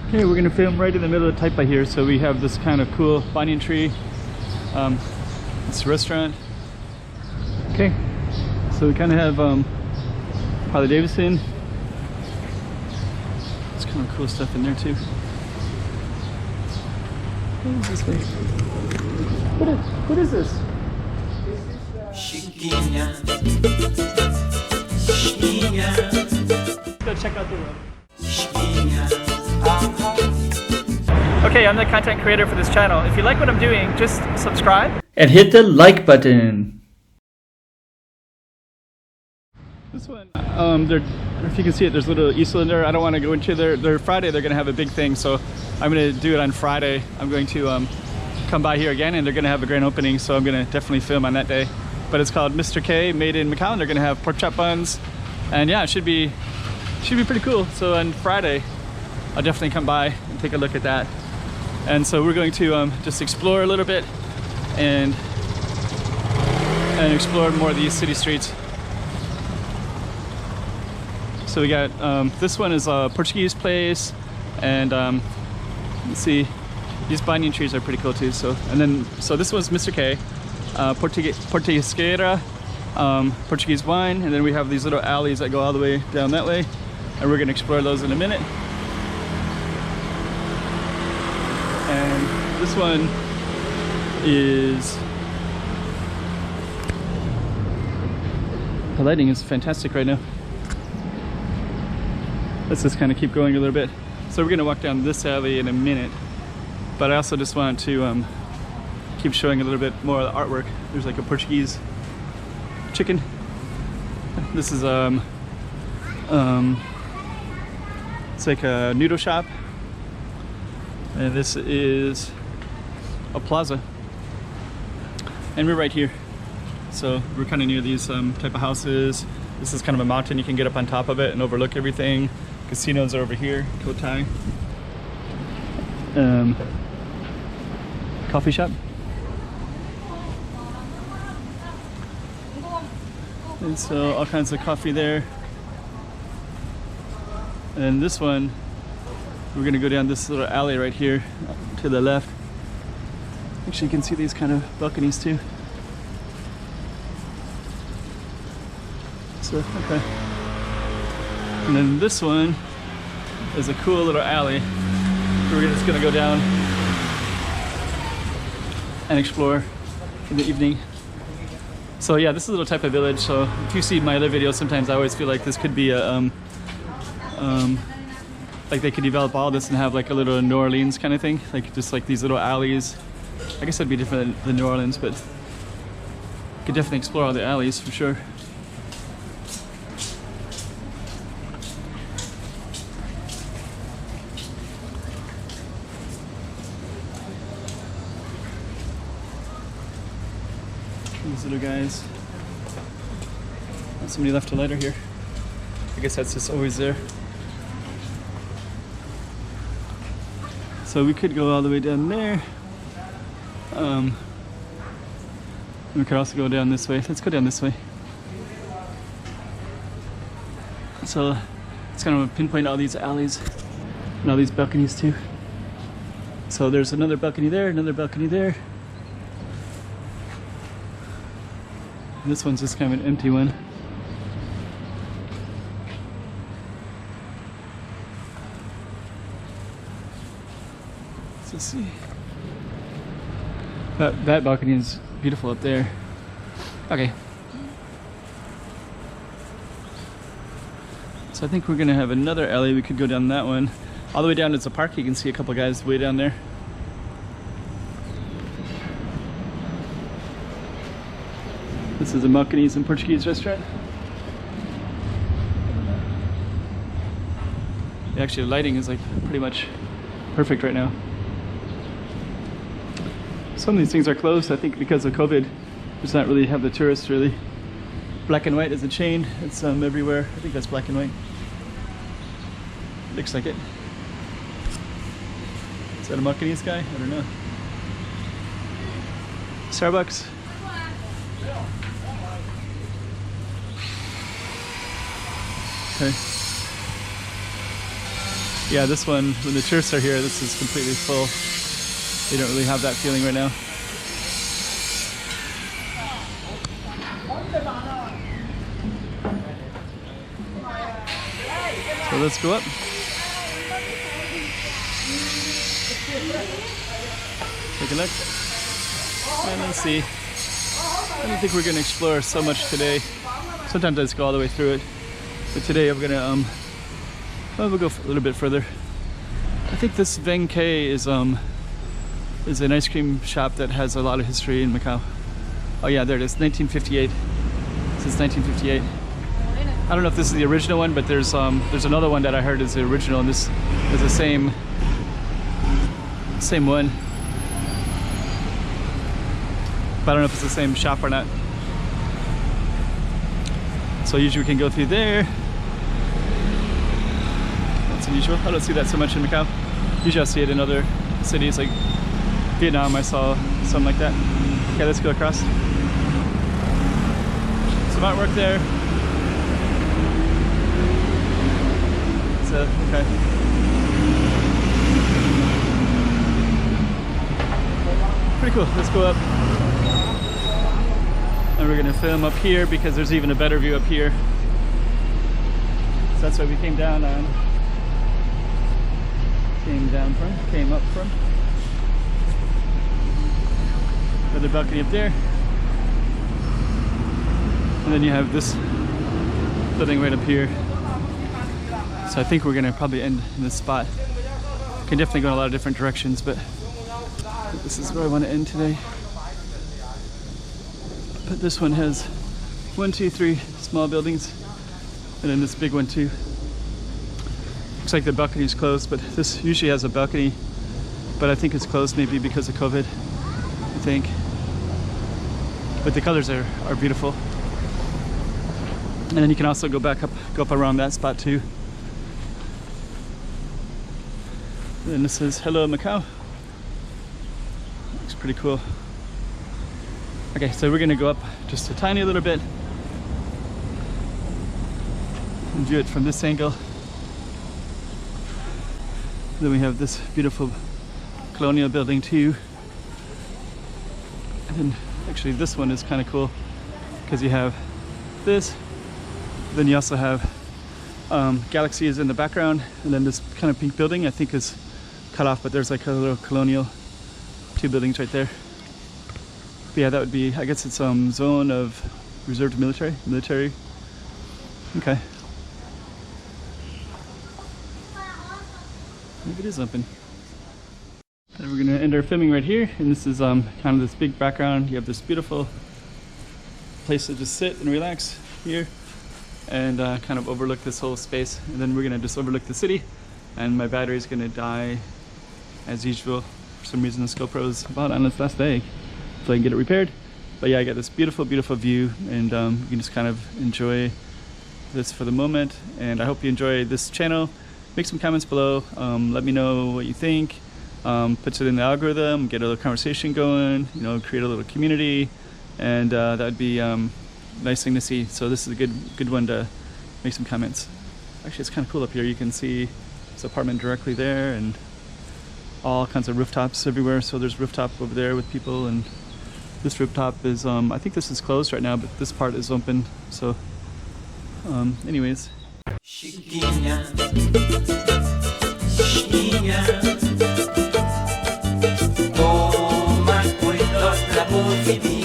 Okay, we're gonna film right in the middle of Taipa here. So we have this kind of cool banyan tree. It's a restaurant. Okay, so we kind of have Harley Davidson. It's kind of cool stuff in there too. What is this thing? What is this? Let's go check out the room. Okay, I'm the content creator for this channel. If you like what I'm doing, just subscribe and hit the like button. This one, if you can see it, there's a little easel in there. I don't want to go into there. Friday they're going to have a big thing, so I'm going to do it on Friday. I'm going to come by here again, and they're going to have a grand opening, so I'm going to definitely film on that day. But it's called Mr. K, made in Macau, and they're going to have pork chop buns, and yeah, it should be pretty cool. So on Friday, I'll definitely come by and take a look at that. And so we're going to just explore a little bit and explore more of these city streets. So we got this one is a Portuguese place, and let's see, these banyan trees are pretty cool too. So this one's Mr. K, Portuguesera, Portuguese wine, and then we have these little alleys that go all the way down that way, and we're gonna explore those in a minute. And this one is, the lighting is fantastic right now. Let's just kind of keep going a little bit. So we're gonna walk down this alley in a minute, but I also just want to keep showing a little bit more of the artwork. There's like a Portuguese chicken. This is it's like a noodle shop. And this is a plaza. And we're right here. So we're kind of near these type of houses. This is kind of a mountain. You can get up on top of it and overlook everything. Casinos are over here, Kotai. Coffee shop. And so all kinds of coffee there. And this one, we're gonna go down this little alley right here to the left. Actually, you can see these kind of balconies too. So, okay. And then this one is a cool little alley. We're just gonna go down and explore in the evening. So yeah, this is a little type of village. So if you see my other videos, sometimes I always feel like this could be a like they could develop all this and have like a little New Orleans kind of thing, like just like these little alleys. I guess that'd be different than New Orleans, but you could definitely explore all the alleys for sure. These little guys. Oh, somebody left a lighter here. I guess that's just always there. So we could go all the way down there. We could also go down this way. Let's go down this way. So it's kind of pinpoint all these alleys and all these balconies too. So there's another balcony there, another balcony there. And this one's just kind of an empty one. Let's see. That balcony is beautiful up there. Okay. So I think we're gonna have another alley. We could go down that one. All the way down to the park. You can see a couple guys way down there. This is a Macauese and Portuguese restaurant. Actually, the lighting is like pretty much perfect right now. Some of these things are closed, I think, because of COVID. Does not really have the tourists really. Black and white is a chain. It's everywhere. I think that's black and white. Looks like it. Is that a Macauese guy? I don't know. Starbucks. Okay. Yeah, this one, when the tourists are here, this is completely full. They don't really have that feeling right now. So let's go up. Take a look. And let's see. I don't think we're gonna explore so much today. Sometimes I just go all the way through it. But today I'm gonna well, we'll go a little bit further. I think this Veng Kay is an ice cream shop that has a lot of history in Macau. Oh yeah, there it is, 1958. Since 1958. I don't know if this is the original one, but there's another one that I heard is the original, and this is the same one. But I don't know if it's the same shop or not. So usually we can go through there. That's unusual. I don't see that so much in Macau. Usually I see it in other cities like Vietnam. I saw something like that. Okay, let's go across. Some artwork there. So, okay. Pretty cool. Let's go up. And we're gonna film up here because there's even a better view up here. So that's why we came down on. Came up from. Another balcony up there. And then you have this building right up here. So I think we're gonna probably end in this spot. Can definitely go in a lot of different directions, but this is where I want to end today. But this one has 1, 2, 3 small buildings, and then this big one too. Looks like the balcony is closed, but this usually has a balcony, but I think it's closed maybe because of COVID, I think. But the colors are beautiful. And then you can also go up around that spot too. And this is Hello Macau. Looks pretty cool. Okay, so we're gonna go up just a tiny little bit and view it from this angle. Then we have this beautiful colonial building too. And then actually this one is kind of cool because you have this, then you also have Galaxy is in the background, and then this kind of pink building I think is cut off, but there's like a little colonial 2 buildings right there. But yeah, that would be, I guess it's zone of reserved military. Okay. Maybe it is open. And we're gonna end our filming right here, and this is kind of this big background. You have this beautiful place to just sit and relax here, and kind of overlook this whole space. And then we're gonna just overlook the city, and my battery is gonna die as usual. For some reason this GoPro is about on its last day, so I can get it repaired. But yeah, I got this beautiful view, and you can just kind of enjoy this for the moment. And I hope you enjoy this channel. Make some comments below, let me know what you think. Puts it in the algorithm, get a little conversation going, you know, create a little community, and that would be nice thing to see. So this is a good one to make some comments. Actually, it's kind of cool up here. You can see this apartment directly there, and all kinds of rooftops everywhere. So there's rooftop over there with people, and this rooftop is I think this is closed right now, but this part is open. So anyways. Chiquinha, chiquinha, toma cuidado da movimento.